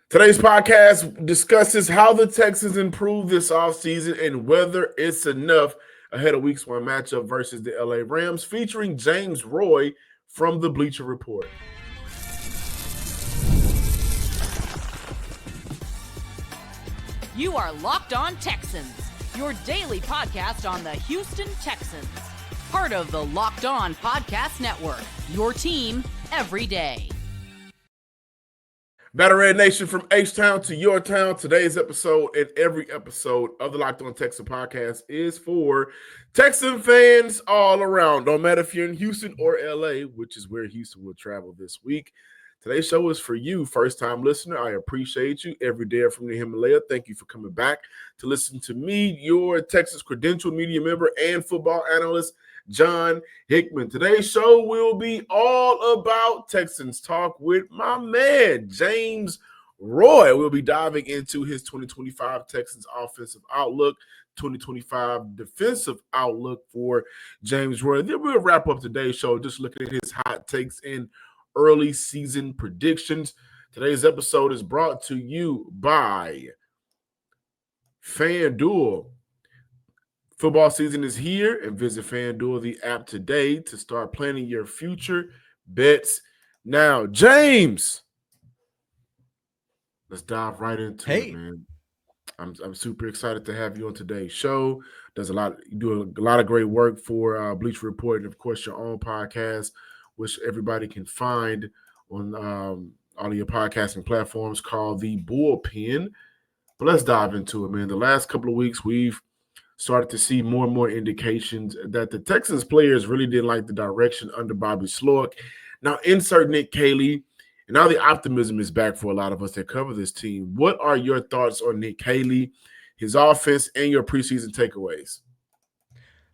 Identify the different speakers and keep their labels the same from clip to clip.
Speaker 1: Today's podcast discusses how the Texans improved this offseason and whether it's enough ahead of Week 1 matchup versus the LA Rams, featuring James Roy from the Bleacher Report.
Speaker 2: You are Locked On Texans, your daily podcast on the Houston Texans. Part of the Locked On Podcast Network, your team every day.
Speaker 1: Battle Red Nation, from H-Town to your town. Today's episode and every episode of the Locked On Texans podcast is for Texan fans all around. Don't matter if you're in Houston or LA, which is where Houston will travel this week. Today's show is for you, first-time listener. I appreciate you every day from the Himalaya. Thank you for coming back to listen to me, your Texas credentialed media member and football analyst, John Hickman. Today's show will be all about Texans talk with my man, James Roy. We'll be diving into his 2025 Texans offensive outlook, 2025 defensive outlook for James Roy. Then we'll wrap up today's show just looking at his hot takes and early season predictions. Today's episode is brought to you by FanDuel. Football season is here, and visit FanDuel, the app, today to start planning your future bets now. James, let's dive right into it, man. I'm super excited to have you on today's show. You do a lot of great work for Bleacher Report, and of course your own podcast, which everybody can find on all of your podcasting platforms, called The Bullpen. But let's dive into it, man. The last couple of weeks, we've started to see more and more indications that the Texans players really didn't like the direction under Bobby Slowick. Now, insert Nick Caley, and now the optimism is back for a lot of us that cover this team. What are your thoughts on Nick Caley, his offense, and your preseason takeaways?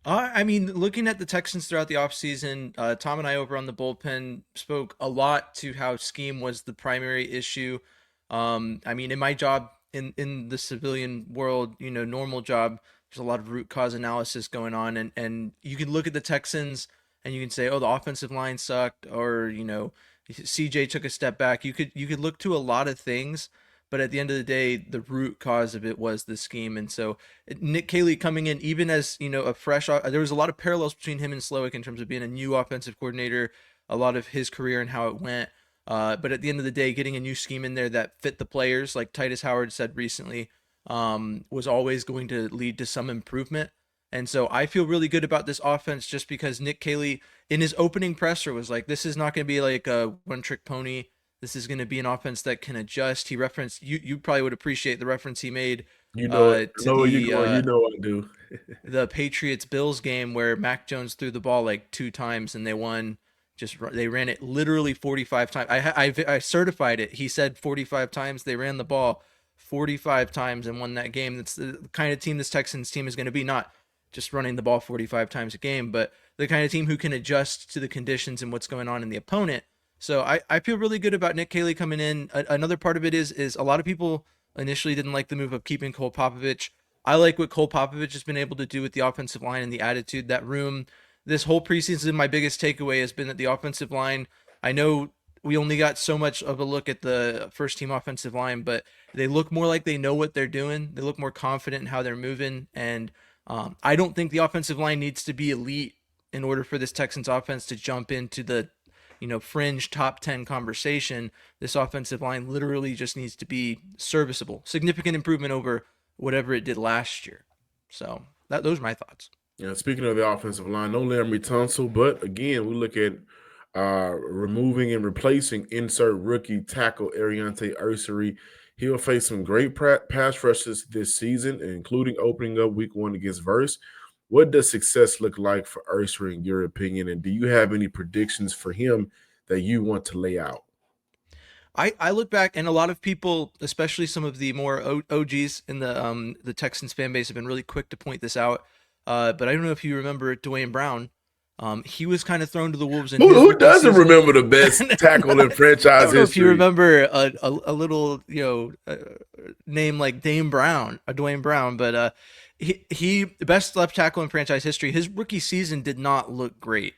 Speaker 3: Looking at the Texans throughout the offseason, Tom and I over on the bullpen spoke a lot to how scheme was the primary issue. In my job in the civilian world, normal job, there's a lot of root cause analysis going on, and you can look at the Texans and you can say, oh, the offensive line sucked, or CJ took a step back. You could look to a lot of things, but at the end of the day, the root cause of it was the scheme. And so Nick Caley coming in, even as a fresh, there was a lot of parallels between him and Slowick in terms of being a new offensive coordinator, a lot of his career and how it went. But at the end of the day, getting a new scheme in there that fit the players, like Titus Howard said recently, was always going to lead to some improvement. And so I feel really good about this offense just because Nick Caley in his opening presser was like, this is not going to be like a one-trick pony. This is going to be an offense that can adjust. He referenced, you probably would appreciate the reference he made
Speaker 1: I do.
Speaker 3: The Patriots-Bills game where Mac Jones threw the ball like 2 times and they won. They ran it literally 45 times. I certified it. He said 45 times. They ran the ball 45 times and won that game. That's the kind of team this Texans team is going to be, not just running the ball 45 times a game, but the kind of team who can adjust to the conditions and what's going on in the opponent. So I feel really good about Nick Caley coming in. Another part of it is a lot of people initially didn't like the move of keeping Cole Popovich. I like what Cole Popovich has been able to do with the offensive line and the attitude. That room, this whole preseason, my biggest takeaway has been that the offensive line, I know we only got so much of a look at the first team offensive line, but they look more like they know what they're doing. They look more confident in how they're moving. And I don't think the offensive line needs to be elite in order for this Texans offense to jump into the fringe top 10 conversation. This offensive line literally just needs to be serviceable. Significant improvement over whatever it did last year. So those are my thoughts.
Speaker 1: Yeah, speaking of the offensive line, no Laremy Tunsil, but again, we look at removing and replacing insert rookie tackle Stroud Ersery. He'll face some great pass rushes this season, including opening up Week 1 against Verse. What does success look like for Ersery in your opinion, and do you have any predictions for him that you want to lay out?
Speaker 3: I look back, and a lot of people, especially some of the more OGs in the Texans fan base, have been really quick to point this out. But I don't know if you remember Dwayne Brown. He was kind of thrown to the wolves.
Speaker 1: Who doesn't remember the best tackle in franchise history?
Speaker 3: If you remember a little name like Dwayne Brown, but he best left tackle in franchise history. His rookie season did not look great.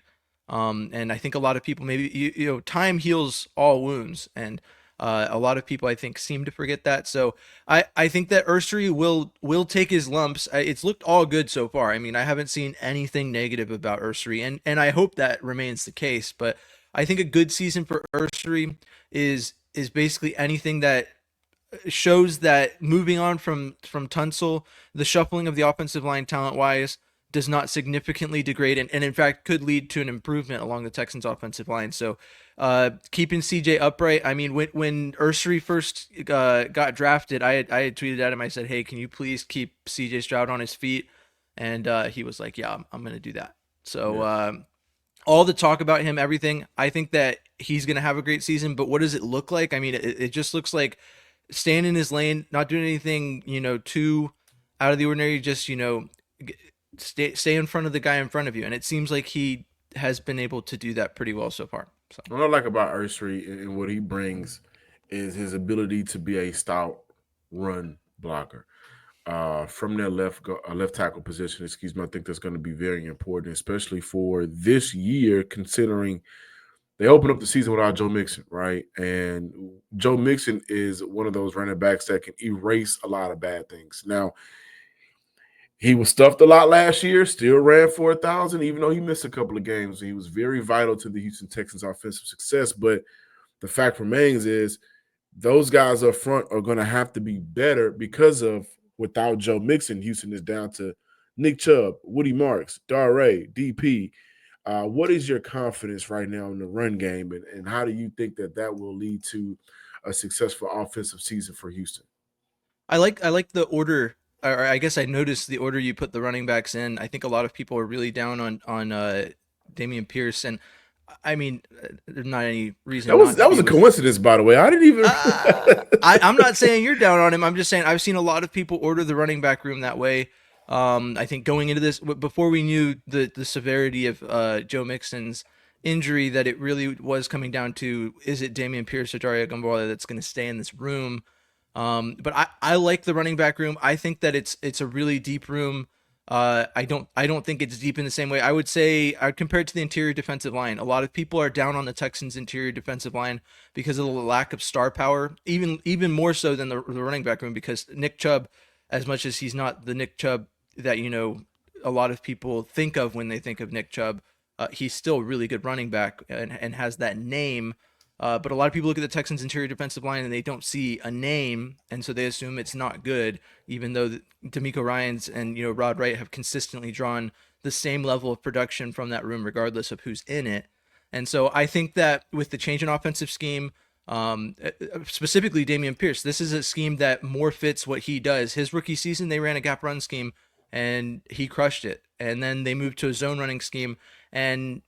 Speaker 3: And I think a lot of people, maybe time heals all wounds, and A lot of people, I think, seem to forget that. So I think that Ersery will take his lumps. It's looked all good so far. I mean, I haven't seen anything negative about Ersery, and I hope that remains the case. But I think a good season for Ersery is basically anything that shows that moving on from Tunsil, the shuffling of the offensive line talent-wise does not significantly degrade and in fact could lead to an improvement along the Texans offensive line. So keeping CJ upright. I mean, when Ersery first got drafted, I had tweeted at him. I said, hey, can you please keep CJ Stroud on his feet? And he was like, yeah, I'm going to do that. So all the talk about him, everything, I think that he's going to have a great season. But what does it look like? I mean, it just looks like staying in his lane, not doing anything, too out of the ordinary, just, stay in front of the guy in front of you. And it seems like he has been able to do that pretty well so far. So
Speaker 1: what I like about Ersery and what he brings is his ability to be a stout run blocker. From their left tackle position, I think that's going to be very important, especially for this year, considering they open up the season without Joe Mixon, right? And Joe Mixon is one of those running backs that can erase a lot of bad things. Now, he was stuffed a lot last year, still ran for 1,000, even though he missed a couple of games. He was very vital to the Houston Texans' offensive success. But the fact remains is those guys up front are going to have to be better because of without Joe Mixon, Houston is down to Nick Chubb, Woody Marks, Dare, DP. What is your confidence right now in the run game, and how do you think that will lead to a successful offensive season for Houston?
Speaker 3: I like the order. Or I guess I noticed the order you put the running backs in. I think a lot of people are really down on Dameon Pierce, and I mean, there's not any reason.
Speaker 1: That was a coincidence, by the way. I didn't even.
Speaker 3: I'm not saying you're down on him. I'm just saying I've seen a lot of people order the running back room that way. I think going into this, before we knew the severity of Joe Mixon's injury, that it really was coming down to, is it Dameon Pierce or Dario Gumbola that's going to stay in this room? But I like the running back room. I think that it's a really deep room. I don't think it's deep in the same way. I would say I'd compare it to the interior defensive line. A lot of people are down on the Texans' interior defensive line because of the lack of star power, even more so than the running back room, because Nick Chubb, as much as he's not the Nick Chubb that, a lot of people think of when they think of Nick Chubb, he's still a really good running back and has that name. But a lot of people look at the Texans' interior defensive line and they don't see a name, and so they assume it's not good, even though D'Amico Ryans and Rod Wright have consistently drawn the same level of production from that room, regardless of who's in it. And so I think that with the change in offensive scheme, specifically Dameon Pierce, this is a scheme that more fits what he does. His rookie season, they ran a gap run scheme, and he crushed it. And then they moved to a zone running scheme, and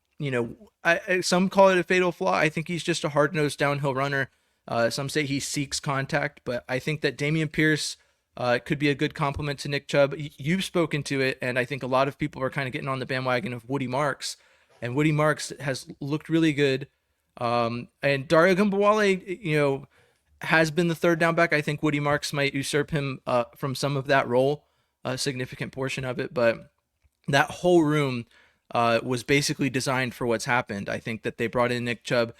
Speaker 3: some call it a fatal flaw. I think he's just a hard-nosed downhill runner. Some say he seeks contact, but I think that Dameon Pierce could be a good complement to Nick Chubb. You've spoken to it, and I think a lot of people are kind of getting on the bandwagon of Woody Marks, and Woody Marks has looked really good. And Dario Gumbola, has been the third down back. I think Woody Marks might usurp him from some of that role, a significant portion of it, but that whole room was basically designed for what's happened. I think that they brought in Nick Chubb.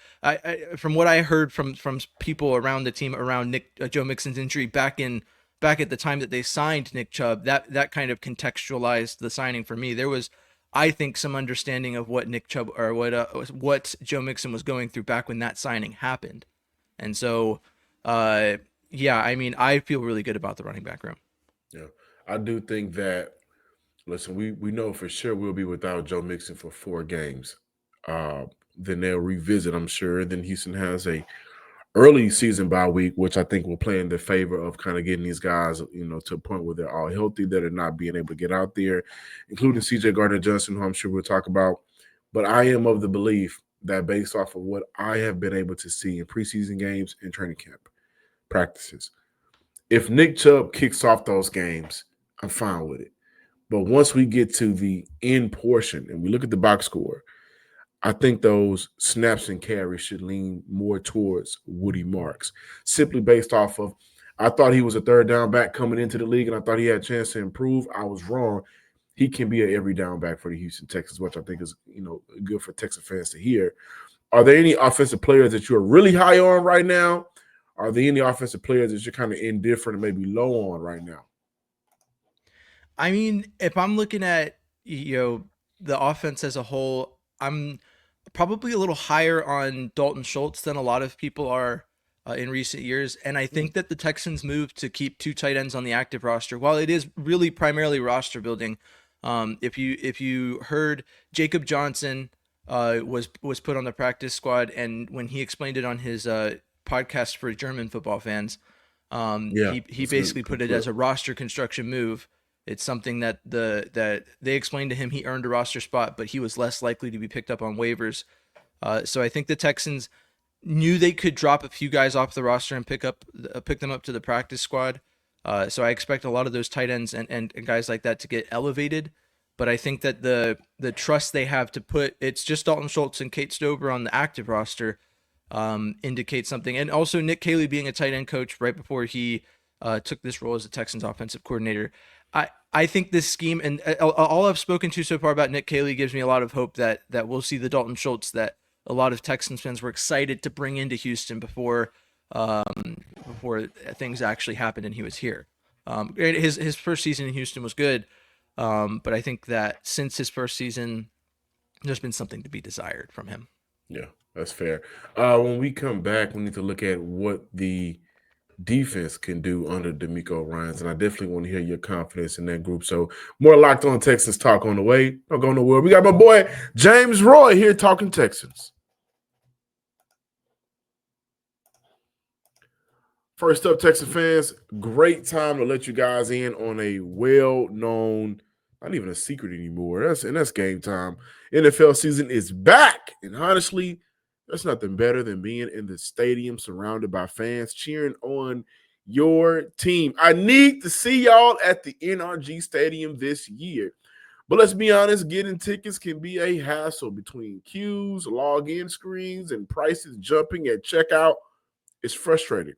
Speaker 3: From what I heard from people around the team around Joe Mixon's injury back at the time that they signed Nick Chubb, that kind of contextualized the signing for me. There was, I think, some understanding of what Nick Chubb or what Joe Mixon was going through back when that signing happened, and so I mean, I feel really good about the running back room.
Speaker 1: Yeah, I do think that. Listen, we know for sure we'll be without Joe Mixon for 4 games. Then they'll revisit, I'm sure. Then Houston has a early season bye week, which I think will play in the favor of kind of getting these guys, to a point where they're all healthy, that are not being able to get out there, including C.J. Gardner-Johnson, who I'm sure we'll talk about. But I am of the belief that based off of what I have been able to see in preseason games and training camp practices, if Nick Chubb kicks off those games, I'm fine with it. But once we get to the end portion and we look at the box score, I think those snaps and carries should lean more towards Woody Marks, simply based off of, I thought he was a third down back coming into the league, and I thought he had a chance to improve. I was wrong. He can be an every down back for the Houston Texans, which I think is, good for Texas fans to hear. Are there any offensive players that you are really high on right now? Are there any offensive players that you're kind of indifferent and maybe low on right now?
Speaker 3: I mean, if I'm looking at, the offense as a whole, I'm probably a little higher on Dalton Schultz than a lot of people are in recent years. And I think that the Texans move to keep 2 tight ends on the active roster, while it is really primarily roster building. If you heard, Jacob Johnson was put on the practice squad, and when he explained it on his podcast for German football fans, he basically put it as a roster construction move. It's something that they explained to him. He earned a roster spot, but he was less likely to be picked up on waivers. So I think the Texans knew they could drop a few guys off the roster and pick them up to the practice squad. So I expect a lot of those tight ends and guys like that to get elevated. But I think that the trust they have to put, it's just Dalton Schultz and Kate Stover on the active roster, indicates something. And also Nick Caley being a tight end coach right before he took this role as the Texans offensive coordinator. I think this scheme, and all I've spoken to so far about Nick Caley, gives me a lot of hope that we'll see the Dalton Schultz that a lot of Texans fans were excited to bring into Houston before things actually happened and he was here. His first season in Houston was good, but I think that since his first season, there's been something to be desired from him.
Speaker 1: Yeah, that's fair. When we come back, we need to look at what the defense can do under DeMeco Ryans, and I definitely want to hear your confidence in that group. So more Locked On Texans talk on the way. Don't go nowhere. We got my boy James Roy here talking Texans. First up, Texan fans, great time to let you guys in on a well-known, not even a secret anymore. That's game time. NFL season is back, and honestly, there's nothing better than being in the stadium surrounded by fans cheering on your team. I need to see y'all at the NRG Stadium this year. But let's be honest, getting tickets can be a hassle between queues, login screens, and prices jumping at checkout. It's frustrating.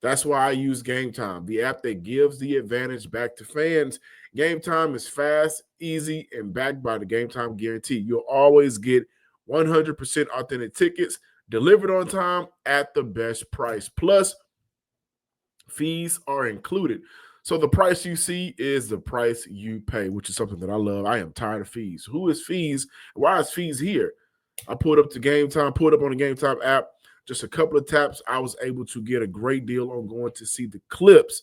Speaker 1: That's why I use Game Time, the app that gives the advantage back to fans. Game Time is fast, easy, and backed by the Game Time guarantee. You'll always get 100% authentic tickets delivered on time at the best price. Plus, fees are included. So the price you see is the price you pay, which is something that I love. I am tired of fees. Who is fees? Why is fees here? I pulled up the Game Time, pulled up on the Game Time app. Just a couple of taps, I was able to get a great deal on going to see the Clips.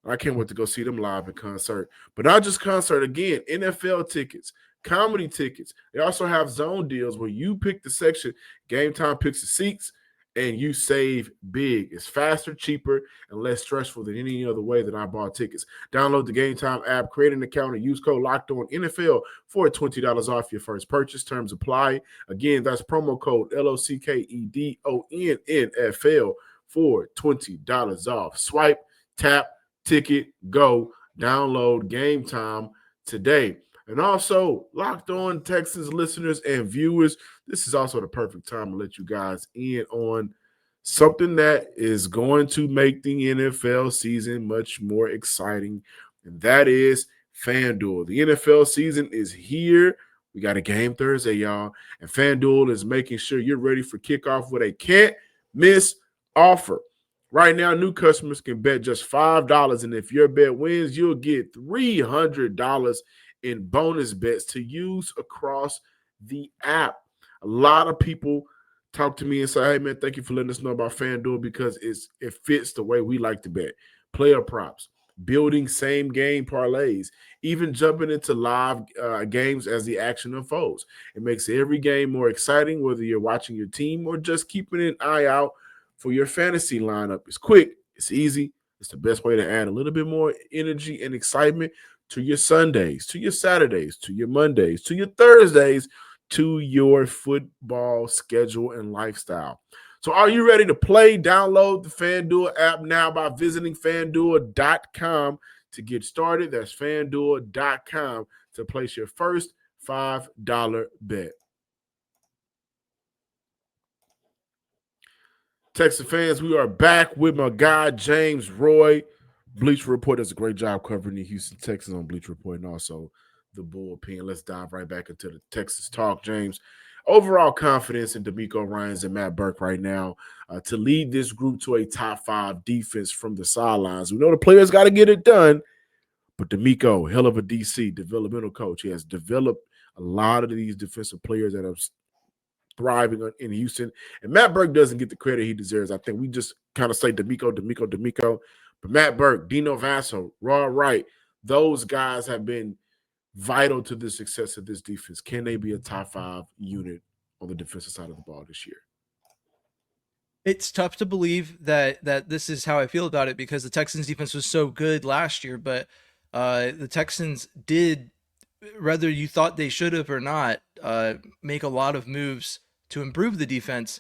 Speaker 1: I can't wait to go see them live in concert. But not just concert, again, NFL tickets, comedy tickets. They also have zone deals where you pick the section, Game Time picks the seats, and you save big. It's faster, cheaper, and less stressful than any other way that I bought tickets. Download the Game Time app, create an account, and use code LOCKEDONNFL for $20 off your first purchase. Terms apply. Again, that's promo code LOCKEDONNFL for $20 off. Swipe, tap, ticket, go. Download Game Time today. And also, Locked On Texans listeners and viewers, this is also the perfect time to let you guys in on something that is going to make the NFL season much more exciting, and that is FanDuel. The NFL season is here. We got a game Thursday, y'all, and FanDuel is making sure you're ready for kickoff with a can't-miss offer. Right now, new customers can bet just $5, and if your bet wins, you'll get $300 in bonus bets to use across the app. A lot of people talk to me and say, hey, man, thank you for letting us know about FanDuel because it fits the way we like to bet. Player props, building same game parlays, even jumping into live games as the action unfolds. It makes every game more exciting, whether you're watching your team or just keeping an eye out for your fantasy lineup. It's quick, it's easy, it's the best way to add a little bit more energy and excitement to your Sundays, to your Saturdays, to your Mondays, to your Thursdays, to your football schedule and lifestyle. So are you ready to play? Download the FanDuel app now by visiting FanDuel.com to get started. That's FanDuel.com to place your first $5 bet. Texas fans, we are back with my guy, James Roy. Bleacher Report does a great job covering the Houston Texans on Bleacher Report and also the Bullpen. Let's dive right back into the Texas talk, James. overall confidence in D'Amico Ryans and Matt Burke right now to lead this group to a top 5 defense from the sidelines. We know the players got to get it done, but D'Amico, hell of a DC, developmental coach. He has developed a lot of these defensive players that are thriving in Houston. And Matt Burke doesn't get the credit he deserves. I think we just kind of say D'Amico. But Matt Burke, Dino Vasso, Raw Wright, those guys have been vital to the success of this defense. Can they be a top 5 unit on the defensive side of the ball this year?
Speaker 3: It's tough to believe that this is how I feel about it because the Texans defense was so good last year, but the Texans did, whether you thought they should have or not, make a lot of moves to improve the defense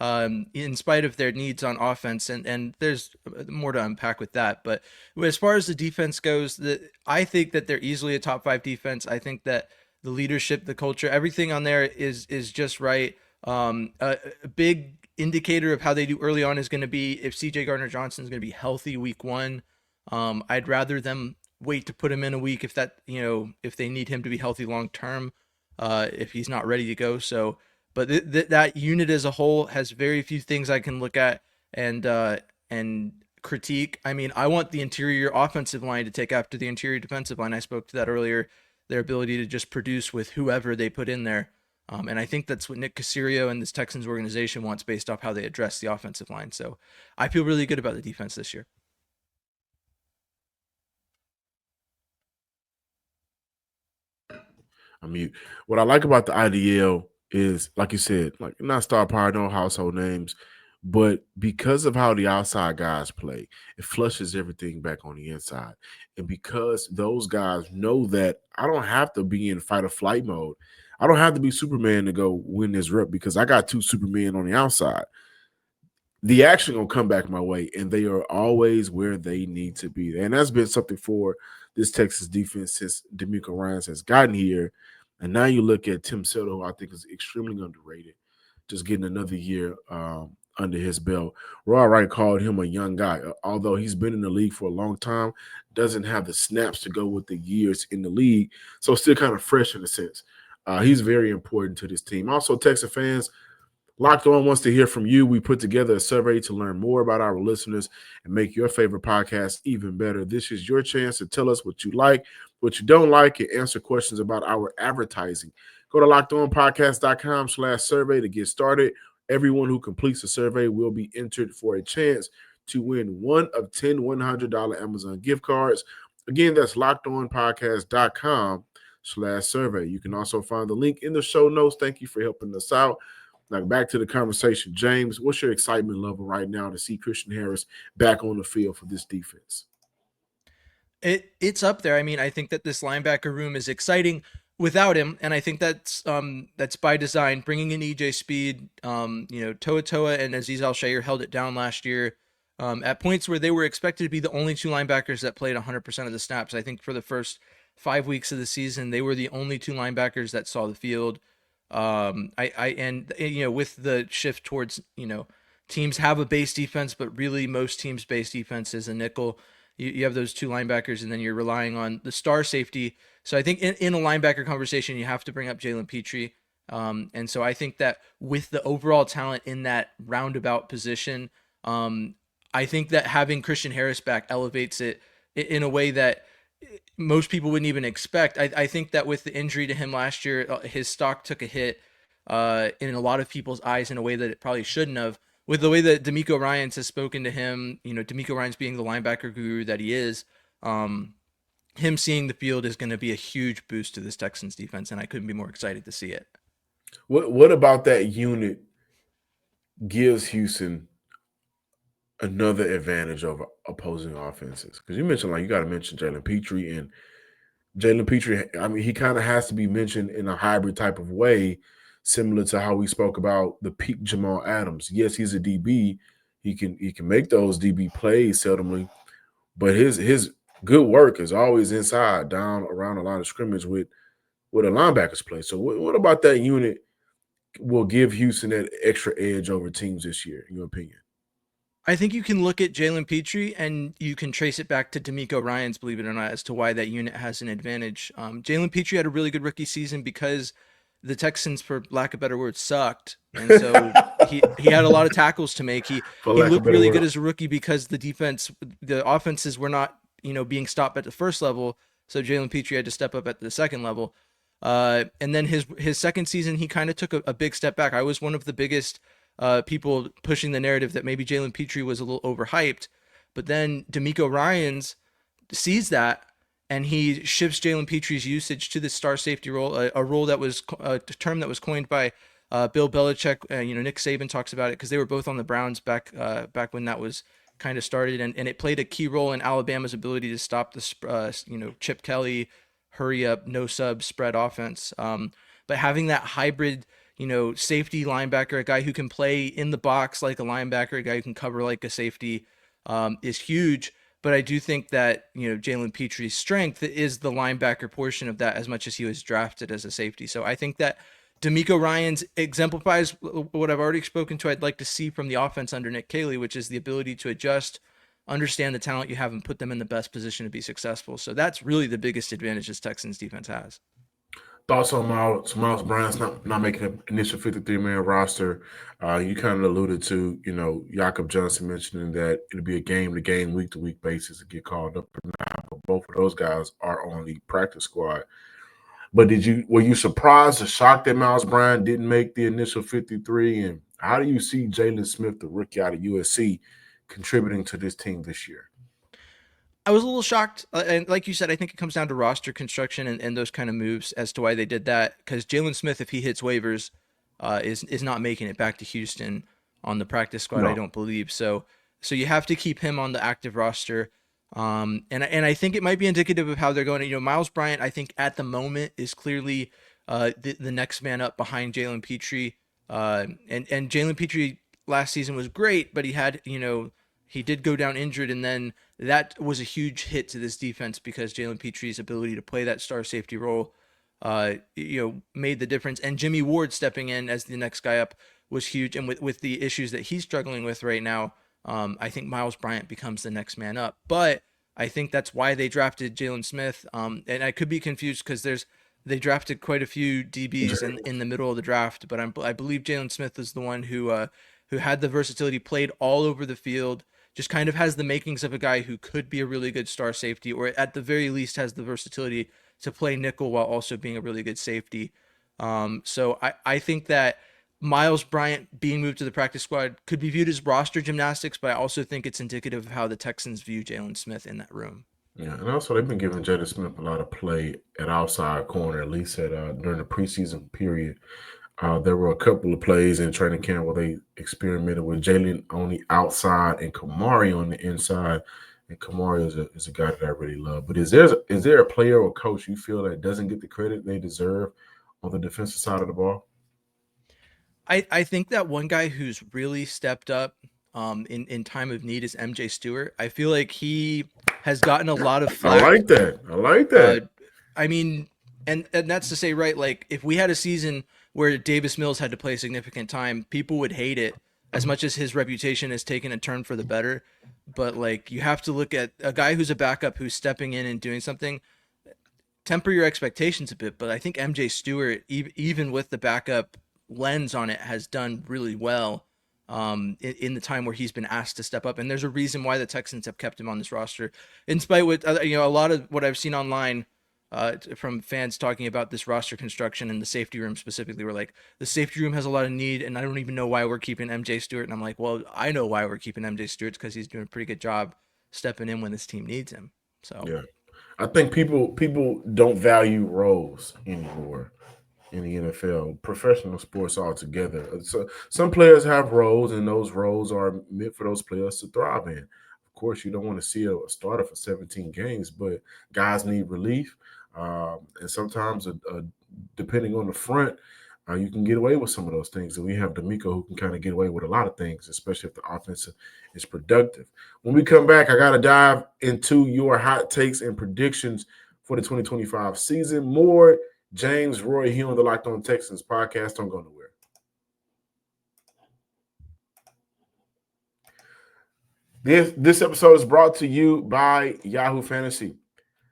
Speaker 3: in spite of their needs on offense. And there's more to unpack with that. But as far as the defense goes, I think that they're easily a top 5 defense. I think that the leadership, the culture, everything on there is just right. A big indicator of how they do early on is going to be if CJ Gardner-Johnson is going to be healthy week 1. I'd rather them wait to put him in a week if they need him to be healthy long term, if he's not ready to go. So, but that unit as a whole has very few things I can look at and critique. I mean, I want the interior offensive line to take after the interior defensive line. I spoke to that earlier, their ability to just produce with whoever they put in there. And I think that's what Nick Caserio and this Texans organization wants based off how they address the offensive line. So I feel really good about the defense this year.
Speaker 1: I mean, what I like about the IDL is, like you said, like not star power, no household names, but because of how the outside guys play, it flushes everything back on the inside. And because those guys know that I don't have to be in fight or flight mode, I don't have to be Superman to go win this rep because I got 2 Supermen on the outside. The action gonna come back my way, and they are always where they need to be. And that's been something for this Texas defense since D'Amico Ryans has gotten here. And now you look at Tim Settle, who I think is extremely underrated, just getting another year under his belt. Raw Wright called him a young guy, although he's been in the league for a long time, doesn't have the snaps to go with the years in the league, so still kind of fresh in a sense. He's very important to this team. Also, Texas fans, Locked On wants to hear from you. We put together a survey to learn more about our listeners and make your favorite podcast even better. This is your chance to tell us what you like, what you don't like, and answer questions about our advertising. Go to lockedonpodcast.com/survey to get started. Everyone who completes the survey will be entered for a chance to win one of 10 $100 Amazon gift cards. Again, that's lockedonpodcast.com/survey. You can also find the link in the show notes. Thank you for helping us out. Now, back to the conversation. James, what's your excitement level right now to see Christian Harris back on the field for this defense?
Speaker 3: It's up there. I mean, I think that this linebacker room is exciting without him, and I think that's by design. Bringing in EJ Speed, Toa Toa and Azeez Al-Shaair held it down last year at points where they were expected to be the only 2 linebackers that played 100% of the snaps. I think for the first 5 weeks of the season, they were the only 2 linebackers that saw the field. With the shift towards, teams have a base defense, but really most teams' base defense is a nickel. You have those 2 linebackers, and then you're relying on the star safety. So I think in a linebacker conversation, you have to bring up Jalen Petrie. And so I think that with the overall talent in that roundabout position, I think that having Christian Harris back elevates it in a way that most people wouldn't even expect. I think that with the injury to him last year, his stock took a hit in a lot of people's eyes in a way that it probably shouldn't have. With the way that D'Amico Ryans has spoken to him, D'Amico Ryans being the linebacker guru that he is, him seeing the field is going to be a huge boost to this Texans defense, and I couldn't be more excited to see it.
Speaker 1: What about that unit gives Houston another advantage over opposing offenses? Because you mentioned, you got to mention Jalen Petrie, and Jalen Petrie, I mean, he kind of has to be mentioned in a hybrid type of way, similar to how we spoke about the peak Jamal Adams. Yes, he's a DB. He can make those DB plays seldomly, but his good work is always inside, down around a line of scrimmage with a linebackers play. So what about that unit will give Houston that extra edge over teams this year, in your opinion?
Speaker 3: I think you can look at Jalen Petrie and you can trace it back to D'Amico Ryans, believe it or not, as to why that unit has an advantage. Jalen Petrie had a really good rookie season because the Texans, for lack of better words, sucked. And so he had a lot of tackles to make. He looked really good as a rookie because the offenses were not, being stopped at the first level. So Jalen Petrie had to step up at the second level. And then his second season, he kind of took a big step back. I was one of the biggest people pushing the narrative that maybe Jalen Petrie was a little overhyped. But then D'Amico Ryans sees that, and he shifts Jalen Petrie's usage to the star safety role, a role that was a term that was coined by Bill Belichick. Nick Saban talks about it because they were both on the Browns back when that was kind of started, and it played a key role in Alabama's ability to stop the Chip Kelly hurry up, no sub spread offense. But having that hybrid, safety linebacker, a guy who can play in the box like a linebacker, a guy who can cover like a safety, is huge. But I do think that, Jalen Petrie's strength is the linebacker portion of that as much as he was drafted as a safety. So I think that D'Amico Ryans exemplifies what I've already spoken to I'd like to see from the offense under Nick Caley, which is the ability to adjust, understand the talent you have, and put them in the best position to be successful. So that's really the biggest advantage this Texans defense has.
Speaker 1: Thoughts on Miles Bryant's not making an initial 53-man roster. You kind of alluded to, Jakob Johnson mentioning that it'll be a game-to-game, week-to-week basis to get called up or not. But both of those guys are on the practice squad. But were you surprised or shocked that Miles Bryant didn't make the initial 53? And how do you see Jalen Smith, the rookie out of USC, contributing to this team this year?
Speaker 3: I was a little shocked. And like you said, I think it comes down to roster construction and those kind of moves as to why they did that. Because Jalen Smith, if he hits waivers, is not making it back to Houston on the practice squad, no. I don't believe. So you have to keep him on the active roster. And I think it might be indicative of how they're going. Miles Bryant, I think at the moment is clearly the next man up behind Jalen Petrie. And Jalen Petrie last season was great, but he had, he did go down injured, and then that was a huge hit to this defense because Jalen Petrie's ability to play that star safety role, made the difference. And Jimmy Ward stepping in as the next guy up was huge. And with the issues that he's struggling with right now, I think Miles Bryant becomes the next man up. But I think that's why they drafted Jalen Smith. And I could be confused because they drafted quite a few DBs in the middle of the draft. But I believe Jalen Smith is the one who had the versatility, played all over the field, just kind of has the makings of a guy who could be a really good star safety, or at the very least has the versatility to play nickel while also being a really good safety. So I think that Miles Bryant being moved to the practice squad could be viewed as roster gymnastics, but I also think it's indicative of how the Texans view Jalen Smith in that room.
Speaker 1: Yeah, and also they've been giving Jalen Smith a lot of play at outside corner, at least during the preseason period. There were a couple of plays in training camp where they experimented with Jalen on the outside and Kamari on the inside. And Kamari is a guy that I really love. But is there a player or coach you feel that doesn't get the credit they deserve on the defensive side of the ball?
Speaker 3: I think that one guy who's really stepped up in time of need is MJ Stewart. I feel like he has gotten a lot of flack.
Speaker 1: I like that.
Speaker 3: I mean, and that's to say, right, like if we had a season where Davis Mills had to play significant time, people would hate it as much as his reputation has taken a turn for the better. But like, you have to look at a guy who's a backup who's stepping in and doing something. Temper your expectations a bit, but I think MJ Stewart, even with the backup lens on it, has done really well in the time where he's been asked to step up. And there's a reason why the Texans have kept him on this roster, in spite with a lot of what I've seen online from fans talking about this roster construction and the safety room specifically. We're like, the safety room has a lot of need, and I don't even know why we're keeping MJ Stewart. And I'm like, well, I know why we're keeping MJ Stewart, because he's doing a pretty good job stepping in when this team needs him. So
Speaker 1: yeah, I think people don't value roles anymore in the NFL, professional sports altogether. So some players have roles, and those roles are meant for those players to thrive in. Of course, you don't want to see a starter for 17 games, but guys need relief. And sometimes, depending on the front, you can get away with some of those things. And we have D'Amico who can kind of get away with a lot of things, especially if the offense is productive. When we come back, I got to dive into your hot takes and predictions for the 2025 season. More James Roy here on the Locked On Texans podcast. Don't go nowhere. This episode is brought to you by Yahoo Fantasy.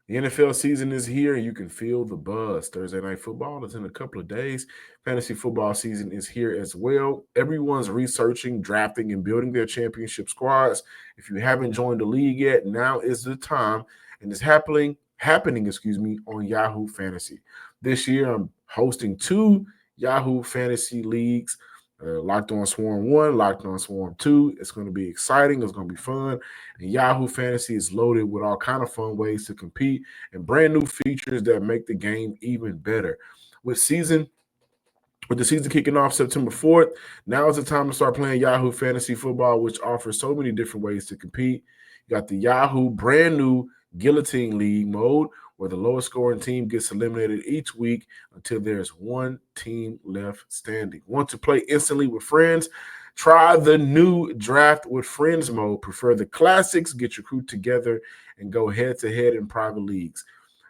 Speaker 1: The NFL season is here, and you can feel the buzz. Thursday Night Football is in a couple of days. Fantasy football season is here as well. Everyone's researching, drafting, and building their championship squads. If you haven't joined the league yet, now is the time, and it's happening, on Yahoo Fantasy. This year, I'm hosting 2 Yahoo Fantasy leagues. Locked On Swarm 1, Locked On Swarm 2. It's going to be exciting. It's going to be fun. And Yahoo Fantasy is loaded with all kind of fun ways to compete and brand new features that make the game even better. With the season kicking off September 4th, now is the time to start playing Yahoo Fantasy Football, which offers so many different ways to compete. You got the Yahoo brand new Guillotine League mode, where the lowest scoring team gets eliminated each week until there's one team left standing. Want to play instantly with friends? Try the new Draft with Friends mode. Prefer the classics, get your crew together, and go head-to-head in private leagues.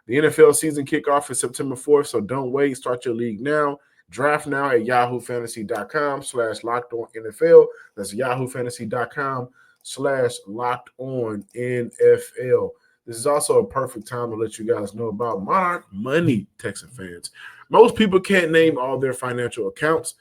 Speaker 1: The NFL season kickoff is September 4th, so don't wait. Start your league now. Draft now at yahoofantasy.com/lockedonnfl. That's yahoofantasy.com/lockedonnfl. This is also a perfect time to let you guys know about Monarch Money, Texan fans. Most people can't name all their financial accounts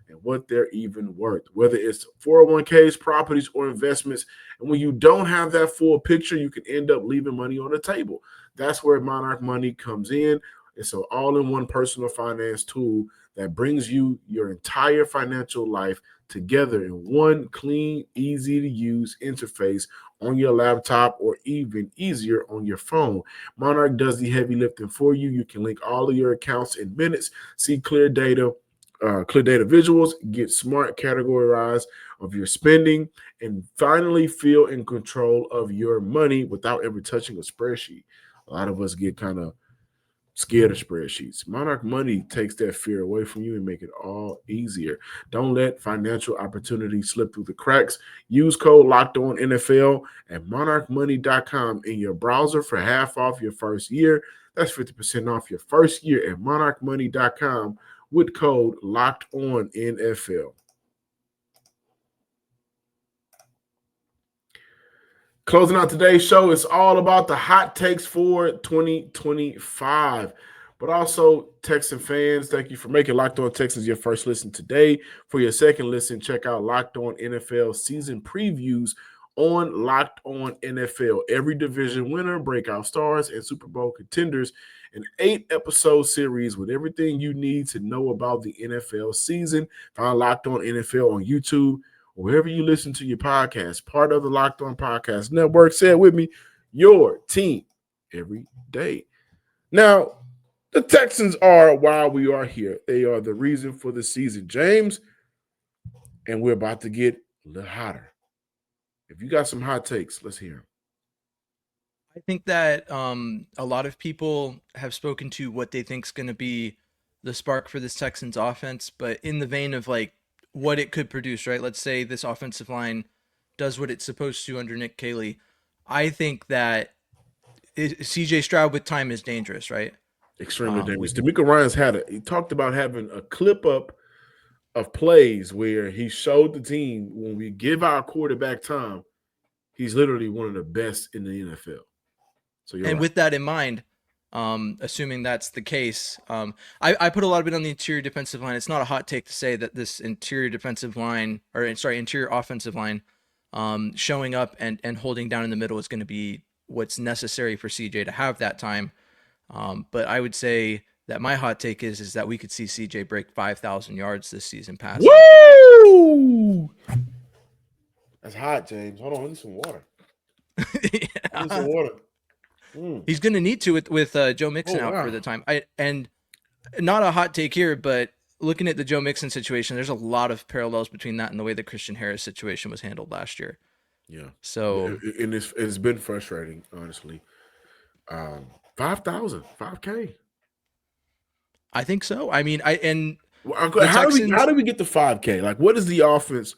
Speaker 1: and what they're even worth, whether it's 401ks, properties, or investments. And when you don't have that full picture, you can end up leaving money on the table. That's where Monarch Money comes in. It's an all-in-one personal finance tool that brings you your entire financial life together in one clean, easy-to-use interface on your laptop, or even easier on your phone. Monarch does the heavy lifting for you. You can link all of your accounts in minutes, see clear data visuals, get smart categorized of your spending, and finally feel in control of your money without ever touching a spreadsheet. A lot of us get kind of scared of spreadsheets. Monarch Money takes that fear away from you and make it all easier. Don't let financial opportunities slip through the cracks. Use code LOCKEDONNFL at monarchmoney.com in your browser for half off your first year. That's 50% off your first year at monarchmoney.com with code LOCKEDONNFL. Closing out today's show, it's all about the hot takes for 2025. But also, Texan fans, thank you for making Locked On Texans your first listen today. For your second listen, check out Locked On NFL season previews on Locked On NFL. Every division winner, breakout stars, and Super Bowl contenders. An 8-episode series with everything you need to know about the NFL season. Find Locked On NFL on YouTube, wherever you listen to your podcast, part of the Locked On Podcast Network. Say it with me, your team every day. Now, the Texans are why we are here. They are the reason for the season, James, and we're about to get a little hotter. If you got some hot takes, let's hear them.
Speaker 3: I think that a lot of people have spoken to what they think is going to be the spark for this Texans offense, but in the vein of like what it could produce, right? Let's say this offensive line does what it's supposed to under Nick Caley. I think that CJ Stroud with time is dangerous, right?
Speaker 1: Extremely dangerous. DeMeco Ryans he talked about having a clip up of plays where he showed the team when we give our quarterback time, he's literally one of the best in the NFL. So
Speaker 3: and right. With that in mind, assuming that's the case, I put a lot of it on the interior defensive line. It's not a hot take to say that this interior offensive line showing up and holding down in the middle is going to be what's necessary for CJ to have that time. But I would say that my hot take is that we could see CJ break 5,000 yards this season passing.
Speaker 1: Woo! That's hot, James. Hold on, I need some water.
Speaker 3: Yeah.
Speaker 1: I need some water.
Speaker 3: He's going to need to with Joe Mixon out for the time. And not a hot take here, but looking at the Joe Mixon situation, there's a lot of parallels between that and the way the Christian Harris situation was handled last year.
Speaker 1: Yeah.
Speaker 3: So
Speaker 1: and it's been frustrating, honestly. 5,000, 5K.
Speaker 3: I think so. I mean, how
Speaker 1: do we get to 5K? Like, what does the offense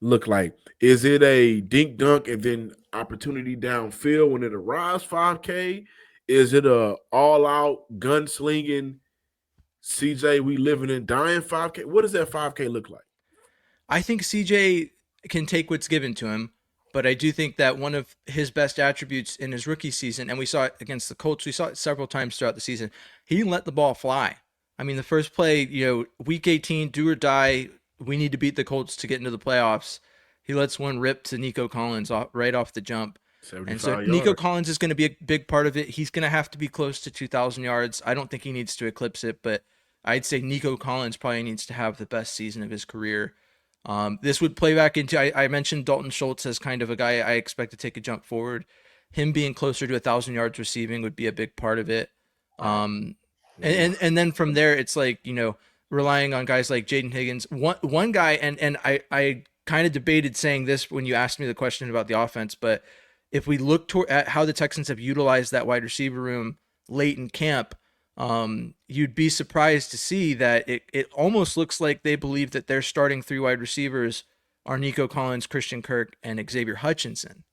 Speaker 1: look like? Is it a dink dunk and then opportunity downfield when it arrives 5K? Is it a all out gunslinging CJ we living and dying 5K? What does that 5K look like?
Speaker 3: I think CJ can take what's given to him. But I do think that one of his best attributes in his rookie season, and we saw it against the Colts, we saw it several times throughout the season, he let the ball fly. I mean, the first play, week 18, do or die, we need to beat the Colts to get into the playoffs. He lets one rip to Nico Collins right off the jump. And so Nico
Speaker 1: yards.
Speaker 3: Collins is going to be a big part of it. He's going to have to be close to 2,000 yards. I don't think he needs to eclipse it, but I'd say Nico Collins probably needs to have the best season of his career. This would play back into, I mentioned Dalton Schultz as kind of a guy I expect to take a jump forward. Him being closer to 1,000 yards receiving would be a big part of it. And then from there, it's like, relying on guys like Jaden Higgins. One guy, and I kind of debated saying this when you asked me the question about the offense, but if we look at how the Texans have utilized that wide receiver room late in camp, you'd be surprised to see that it almost looks like they believe that their starting 3 wide receivers are Nico Collins, Christian Kirk, and Xavier Hutchinson.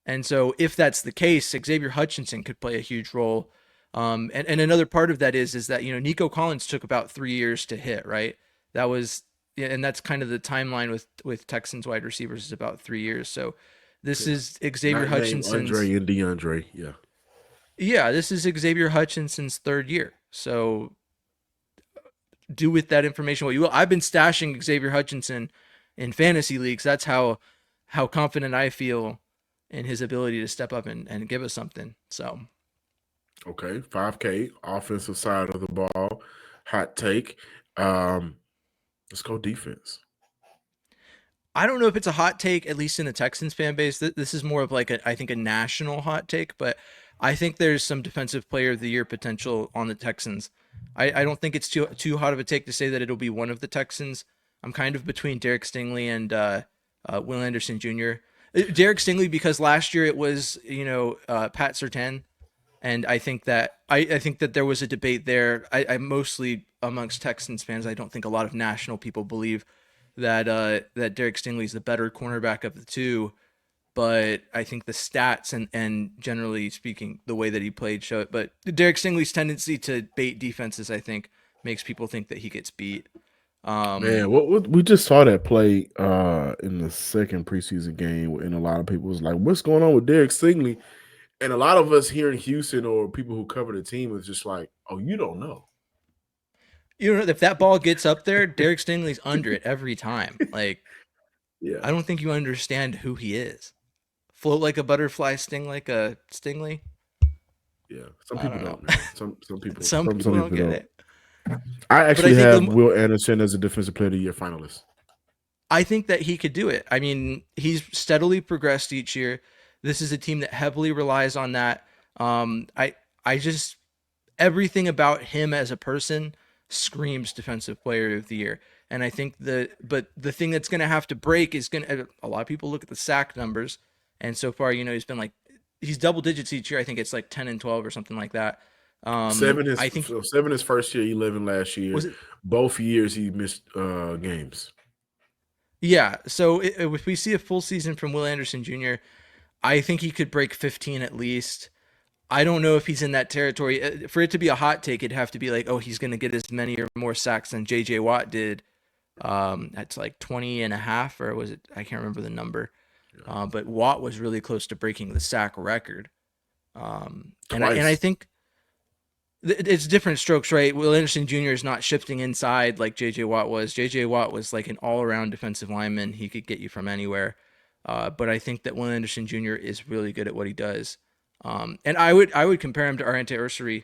Speaker 3: And so if that's the case, Xavier Hutchinson could play a huge role. And another part of that is that, Nico Collins took about 3 years to hit, right? And that's kind of the timeline with Texans wide receivers is about 3 years. So this is Xavier Hutchinson's
Speaker 1: Andre and DeAndre, yeah.
Speaker 3: Yeah, this is Xavier Hutchinson's 3rd year. So do with that information what you will. I've been stashing Xavier Hutchinson in fantasy leagues. That's how confident I feel in his ability to step up and give us something. So
Speaker 1: okay, 5K, offensive side of the ball, hot take. Let's go defense.
Speaker 3: I don't know if it's a hot take, at least in the Texans fan base. This is more of like I think a national hot take, but I think there's some defensive player of the year potential on the Texans. I don't think it's too hot of a take to say that it'll be one of the Texans. I'm kind of between Derek Stingley and Will Anderson Jr. Derek Stingley because last year it was Pat Surtain, and I think that there was a debate there. I mostly amongst Texans fans. I don't think a lot of national people believe that Derek Stingley is the better cornerback of the two. But I think the stats and generally speaking, the way that he played show it. But Derek Stingley's tendency to bait defenses, I think, makes people think that he gets beat.
Speaker 1: Man, what we just saw that play in the second preseason game, and a lot of people was like, "What's going on with Derek Stingley?" And a lot of us here in Houston or people who cover the team is just like, "Oh, you don't know."
Speaker 3: If that ball gets up there, Derek Stingley's under it every time. Like,
Speaker 1: yeah,
Speaker 3: I don't think you understand who he is. Float like a butterfly, sting like a Stingley.
Speaker 1: Yeah, some people don't know. Some people
Speaker 3: don't get it.
Speaker 1: I actually have Will Anderson as a defensive player of the year finalist.
Speaker 3: I think that he could do it. I mean, he's steadily progressed each year. This is a team that heavily relies on that. I just everything about him as a person screams defensive player of the year. And I think the thing that's going to have to break is a lot of people look at the sack numbers. And so far, he's double digits each year. I think it's like 10 and 12 or something like that.
Speaker 1: 7 his first year, 11 last year. Both years he missed games.
Speaker 3: Yeah. So if we see a full season from Will Anderson Jr., I think he could break 15 at least. I don't know if he's in that territory. For it to be a hot take, it'd have to be like, oh, he's going to get as many or more sacks than J.J. Watt did. That's like 20 and a half, or was it? I can't remember the number. Yeah. But Watt was really close to breaking the sack record. And I think it's different strokes, right? Will Anderson Jr. is not shifting inside like J.J. Watt was. J.J. Watt was like an all-around defensive lineman. He could get you from anywhere. But I think that Will Anderson Jr. is really good at what he does. And I would compare him to Stroud Ersery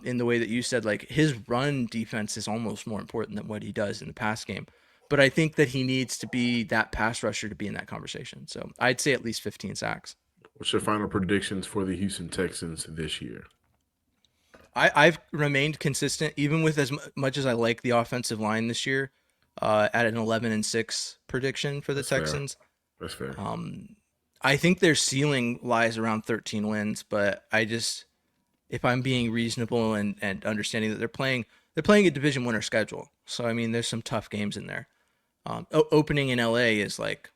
Speaker 3: in the way that you said, like his run defense is almost more important than what he does in the pass game. But I think that he needs to be that pass rusher to be in that conversation. So I'd say at least 15 sacks.
Speaker 1: What's your final predictions for the Houston Texans this year?
Speaker 3: I've remained consistent, even with as much as I like the offensive line this year, at an 11-6 prediction for the Texans.
Speaker 1: That's fair.
Speaker 3: I think their ceiling lies around 13 wins, but if I'm being reasonable and understanding that they're playing a division winner schedule. So, I mean, there's some tough games in there. Opening in LA is like,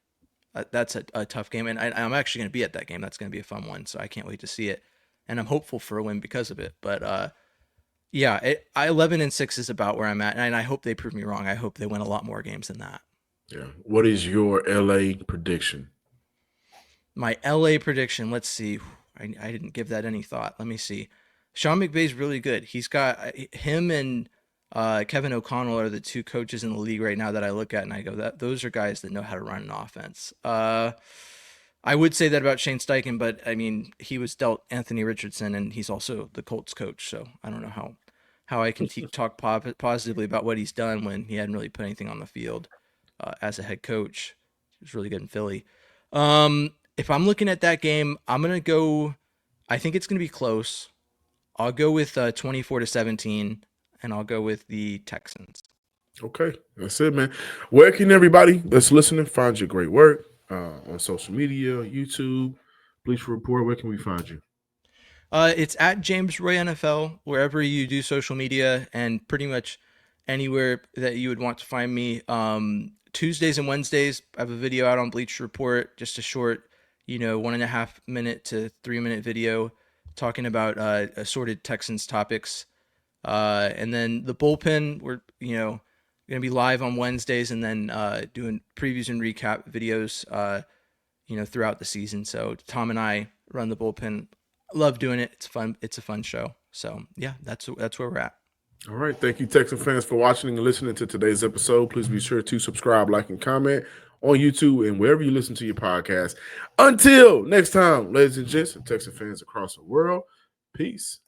Speaker 3: that's a tough game. And I'm actually going to be at that game. That's going to be a fun one. So I can't wait to see it. And I'm hopeful for a win because of it. But 11-6 is about where I'm at. And I hope they prove me wrong. I hope they win a lot more games than that.
Speaker 1: Yeah. What is your LA prediction?
Speaker 3: My LA prediction, let's see. I didn't give that any thought. Let me see. Sean McVay's really good. He's got him and Kevin O'Connell are the two coaches in the league right now that I look at and I go, that those are guys that know how to run an offense. I would say that about Shane Steichen, but I mean, he was dealt Anthony Richardson and he's also the Colts coach. So I don't know how I can talk positively about what he's done when he hadn't really put anything on the field as a head coach. He was really good in Philly. If I'm looking at that game, I'm going to go, I think it's going to be close. I'll go with 24-17, and I'll go with the Texans.
Speaker 1: Okay, that's it, man. Where can everybody that's listening find your great work on social media, YouTube, Bleacher Report? Where can we find you?
Speaker 3: It's at James Roy NFL, wherever you do social media, and pretty much anywhere that you would want to find me. Tuesdays and Wednesdays, I have a video out on Bleacher Report, just a short, 1.5 minute to 3 minute video talking about assorted Texans topics. And then the bullpen, we're, going to be live on Wednesdays and then doing previews and recap videos, throughout the season. So Tom and I run the bullpen. Love doing it. It's fun. It's a fun show. So yeah, that's where we're at.
Speaker 1: All right. Thank you, Texan fans, for watching and listening to today's episode. Please be sure to subscribe, like, and comment on YouTube and wherever you listen to your podcast. Until next time, ladies and gents and Texan fans across the world, peace.